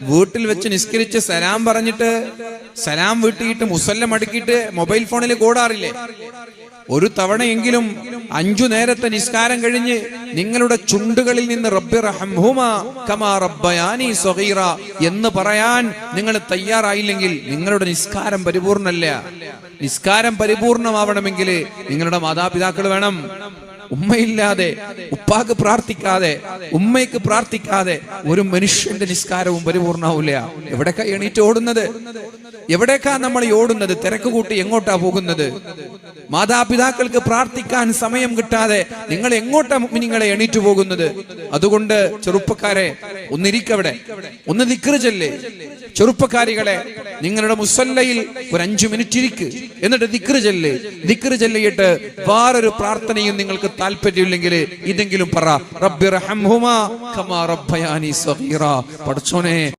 വീട്ടിൽ വെച്ച് നിസ്കരിച്ച് സലാം പറഞ്ഞിട്ട് സലാം വീട്ടിയിട്ട് മുസല്ല മടക്കിയിട്ട് മൊബൈൽ ഫോണിൽ കൂടാറില്ലേ? ഒരു തവണയെങ്കിലും 5 നേരത്തെ നിസ്കാരം കഴിഞ്ഞ് നിങ്ങളുടെ ചുണ്ടുകളിൽ നിന്ന് റബ്ബി റഹംഹുമാ കമാ റബ്ബയാനി സഗീറ എന്ന് പറയാൻ നിങ്ങൾ തയ്യാറായില്ലെങ്കിൽ നിങ്ങളുടെ നിസ്കാരം പരിപൂർണ്ണല്ല. നിസ്കാരം പരിപൂർണമാവണമെങ്കിൽ നിങ്ങളുടെ മാതാപിതാക്കൾ വേണം. ഉമ്മയില്ലാതെ, ഉപ്പാക്ക് പ്രാർത്ഥിക്കാതെ, ഉമ്മയ്ക്ക് പ്രാർത്ഥിക്കാതെ ഒരു മനുഷ്യന്റെ നിസ്കാരവും പരിപൂർണ്ണാവില്ല. എവിടേക്കാ എണീറ്റ് ഓടുന്നത്? എവിടേക്കാ നമ്മൾ ഓടുന്നത്? തിരക്ക് കൂട്ടി എങ്ങോട്ടാ പോകുന്നത്? മാതാപിതാക്കൾക്ക് പ്രാർത്ഥിക്കാൻ സമയം കിട്ടാതെ നിങ്ങൾ എങ്ങോട്ടാ നിങ്ങളെ എണീറ്റ് പോകുന്നത്? അതുകൊണ്ട് ചെറുപ്പക്കാരെ, ഒന്നിരിക്കവിടെ, ഒന്ന് ദിക്ർ ചൊല്ല്. ചെറുപ്പക്കാരികളെ, നിങ്ങളുടെ മുസല്ലയിൽ ഒരു 5 മിനിറ്റ് ഇരിക്ക്, എന്നിട്ട് ദിക്ർ ചൊല്ല്. ദിക്ർ ചൊല്ലിയിട്ട് വേറൊരു പ്രാർത്ഥനയും നിങ്ങൾക്ക് താല്പര്യമില്ലെങ്കിൽ ഇതെങ്കിലും പറ, റബ്ബി റഹംഹുമാ കമാ റബ്ബയാനി സഗീറ. പടച്ചോനെ,